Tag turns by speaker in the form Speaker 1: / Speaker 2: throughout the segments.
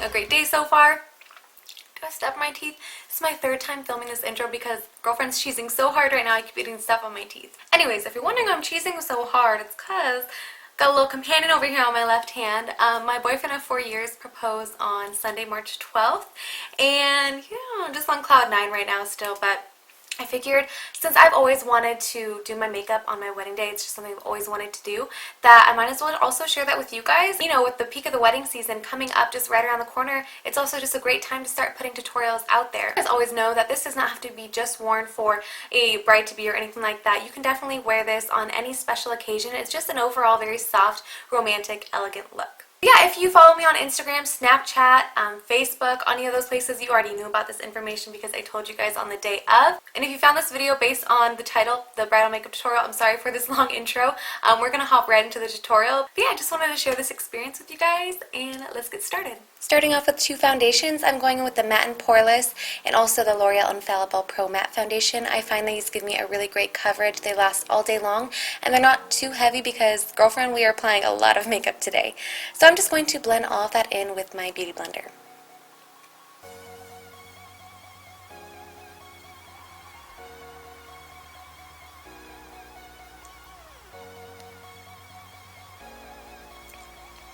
Speaker 1: a great day so far. Do I step on my teeth? This is my third time filming this intro because girlfriend's cheesing so hard right now I keep getting stuff on my teeth. Anyways, if you're wondering why I'm cheesing so hard, it's because got a little companion over here on my left hand. My boyfriend of 4 years proposed on Sunday, March 12th, and yeah, I'm just on cloud 9 right now still, but I figured since I've always wanted to do my makeup on my wedding day, it's just something I've always wanted to do, that I might as well also share that with you guys. You know, with the peak of the wedding season coming up just right around the corner, it's also just a great time to start putting tutorials out there. You guys always know that this does not have to be just worn for a bride-to-be or anything like that. You can definitely wear this on any special occasion. It's just an overall very soft, romantic, elegant look. Yeah, if you follow me on Instagram, Snapchat, Facebook, any of those places, you already knew about this information because I told you guys on the day of. And if you found this video based on the title, the bridal makeup tutorial, I'm sorry for this long intro. We're going to hop right into the tutorial. But yeah, I just wanted to share this experience with you guys, and let's get started. Starting off with two foundations, I'm going in with the Matte and Poreless and also the L'Oreal Infallible Pro Matte Foundation. I find these give me a really great coverage. They last all day long, and they're not too heavy because, girlfriend, we are applying a lot of makeup today. So I'm just going to blend all of that in with my Beauty Blender.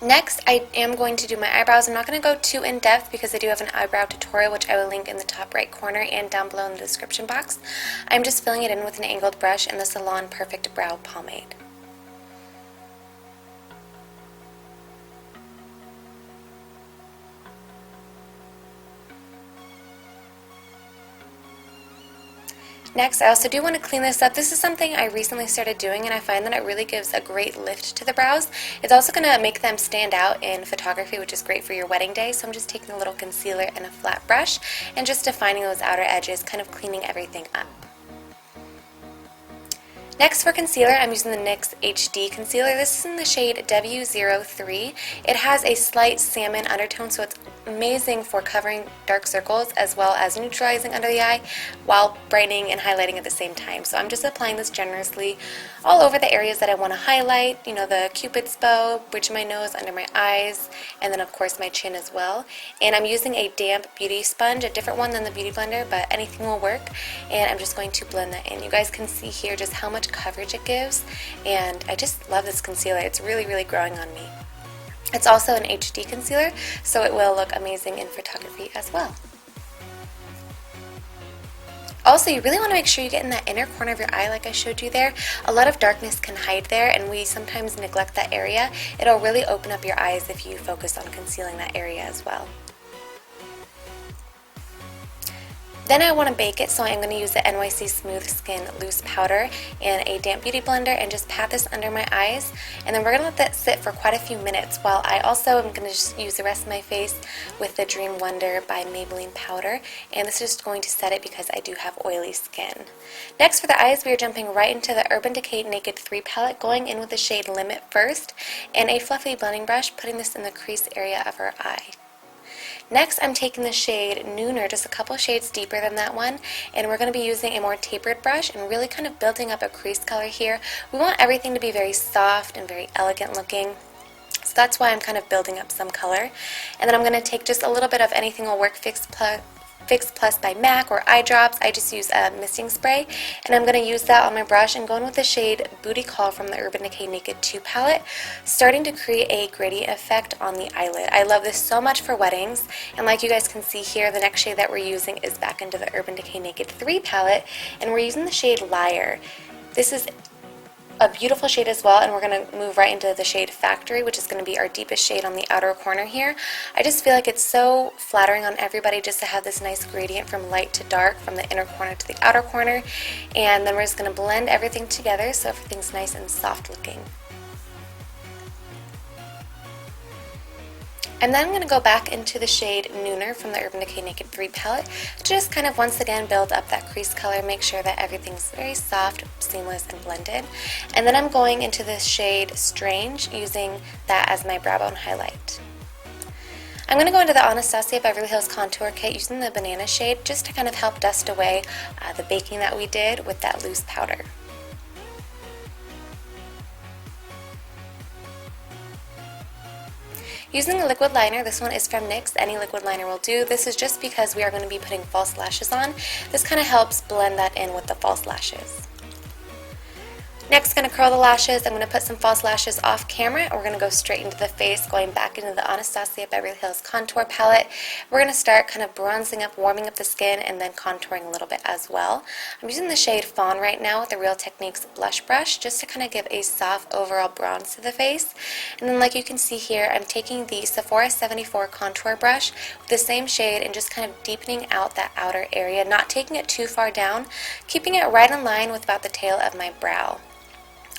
Speaker 1: Next, I am going to do my eyebrows. I'm not going to go too in-depth because I do have an eyebrow tutorial which I will link in the top right corner and down below in the description box. I'm just filling it in with an angled brush and the Salon Perfect Brow Pomade. Next, I also do want to clean this up. This is something I recently started doing, and I find that it really gives a great lift to the brows. It's also going to make them stand out in photography, which is great for your wedding day. So I'm just taking a little concealer and a flat brush and just defining those outer edges, kind of cleaning everything up. Next, for concealer, I'm using the NYX HD Concealer. This is in the shade W03. It has a slight salmon undertone, so it's amazing for covering dark circles as well as neutralizing under the eye while brightening and highlighting at the same time. So I'm just applying this generously all over the areas that I want to highlight, you know, the cupid's bow, bridge of my nose, under my eyes, and then of course my chin as well. And I'm using a damp beauty sponge, a different one than the Beauty Blender, but anything will work. And I'm just going to blend that in. You guys can see here just how much coverage it gives, and I just love this concealer. It's really, really growing on me. It's also an HD concealer, so it will look amazing in photography as well. Also, you really want to make sure you get in that inner corner of your eye like I showed you there. A lot of darkness can hide there, and we sometimes neglect that area. It'll really open up your eyes if you focus on concealing that area as well. Then I want to bake it, so I'm going to use the NYX Smooth Skin Loose Powder and a damp beauty blender and just pat this under my eyes. And then we're going to let that sit for quite a few minutes while I also am going to just use the rest of my face with the Dream Wonder by Maybelline powder. And this is just going to set it because I do have oily skin. Next, for the eyes, we are jumping right into the Urban Decay Naked 3 palette, going in with the shade Limit first and a fluffy blending brush, putting this in the crease area of our eye. Next, I'm taking the shade Nooner, just a couple shades deeper than that one, and we're going to be using a more tapered brush and really kind of building up a crease color here. We want everything to be very soft and very elegant looking, so that's why I'm kind of building up some color. And then I'm going to take just a little bit of Anything Will Work Fix Plus by MAC or eye drops. I just use a misting spray, and I'm going to use that on my brush and go in with the shade Booty Call from the Urban Decay Naked 2 palette, starting to create a gradient effect on the eyelid. I love this so much for weddings, and like you guys can see here, the next shade that we're using is back into the Urban Decay Naked 3 palette, and we're using the shade Liar. This is a beautiful shade as well, and we're going to move right into the shade Factory, which is going to be our deepest shade on the outer corner here. I just feel like it's so flattering on everybody just to have this nice gradient from light to dark, from the inner corner to the outer corner. And then we're just going to blend everything together so everything's nice and soft looking. And then I'm going to go back into the shade Nooner from the Urban Decay Naked 3 palette to just kind of once again build up that crease color, make sure that everything's very soft, seamless, and blended. And then I'm going into the shade Strange, using that as my brow bone highlight. I'm going to go into the Anastasia Beverly Hills Contour Kit using the Banana shade just to kind of help dust away the baking that we did with that loose powder. Using a liquid liner, this one is from NYX, any liquid liner will do. This is just because we are going to be putting false lashes on. This kind of helps blend that in with the false lashes. Next, going to curl the lashes. I'm going to put some false lashes off camera, and we're going to go straight into the face, going back into the Anastasia Beverly Hills Contour Palette. We're going to start kind of bronzing up, warming up the skin, and then contouring a little bit as well. I'm using the shade Fawn right now with the Real Techniques blush brush, just to kind of give a soft overall bronze to the face. And then like you can see here, I'm taking the Sephora 74 contour brush with the same shade and just kind of deepening out that outer area, not taking it too far down, keeping it right in line with about the tail of my brow.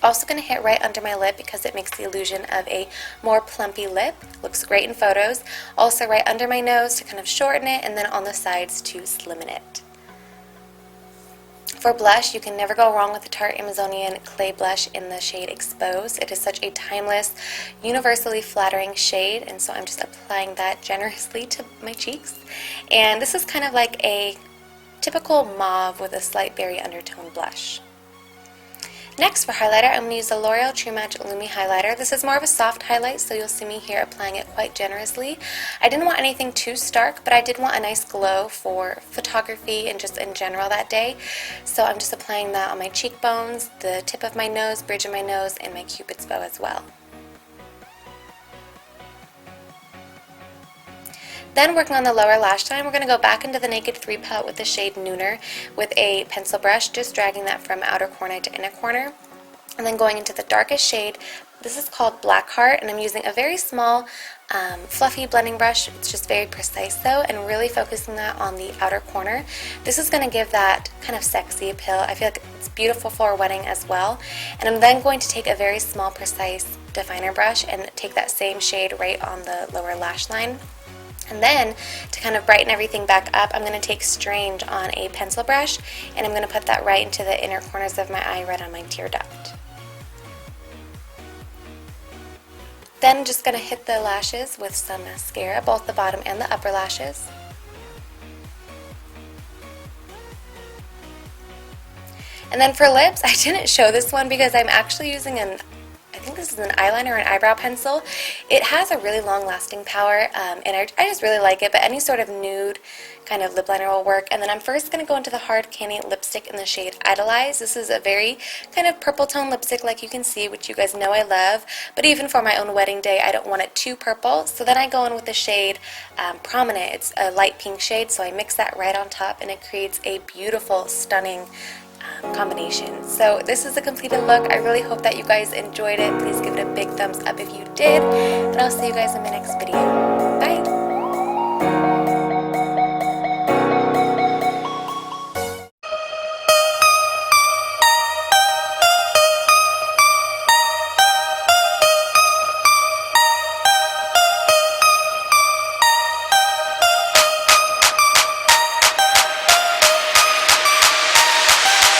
Speaker 1: Also going to hit right under my lip because it makes the illusion of a more plumpy lip. Looks great in photos. Also right under my nose to kind of shorten it, and then on the sides to slimmen it. For blush, you can never go wrong with the Tarte Amazonian Clay Blush in the shade Exposed. It is such a timeless, universally flattering shade, and so I'm just applying that generously to my cheeks. And this is kind of like a typical mauve with a slight berry undertone blush. Next, for highlighter, I'm going to use the L'Oreal True Match Lumi highlighter. This is more of a soft highlight, so you'll see me here applying it quite generously. I didn't want anything too stark, but I did want a nice glow for photography and just in general that day. So I'm just applying that on my cheekbones, the tip of my nose, bridge of my nose, and my Cupid's bow as well. Then working on the lower lash line, we're going to go back into the Naked 3 palette with the shade Nooner with a pencil brush, just dragging that from outer corner to inner corner. And then going into the darkest shade, this is called Blackheart, and I'm using a very small, fluffy blending brush. It's just very precise though, and really focusing that on the outer corner. This is going to give that kind of sexy appeal. I feel like it's beautiful for a wedding as well. And I'm then going to take a very small, precise definer brush and take that same shade right on the lower lash line. And then, to kind of brighten everything back up, I'm going to take Strange on a pencil brush, and I'm going to put that right into the inner corners of my eye, right on my tear duct. Then just going to hit the lashes with some mascara, both the bottom and the upper lashes. And then for lips, I didn't show this one because I'm actually using I think this is an eyeliner or an eyebrow pencil. It has a really long lasting power, and I just really like it, but any sort of nude kind of lip liner will work. And then I'm first going to go into the Hard Candy lipstick in the shade Idolize. This is a very kind of purple tone lipstick like you can see, which you guys know I love, but even for my own wedding day, I don't want it too purple. So then I go in with the shade Prominent. It's a light pink shade, so I mix that right on top, and it creates a beautiful, stunning combination. So this is the completed look. I really hope that you guys enjoyed it. Please give it a big thumbs up if you did, and I'll see you guys in my next video.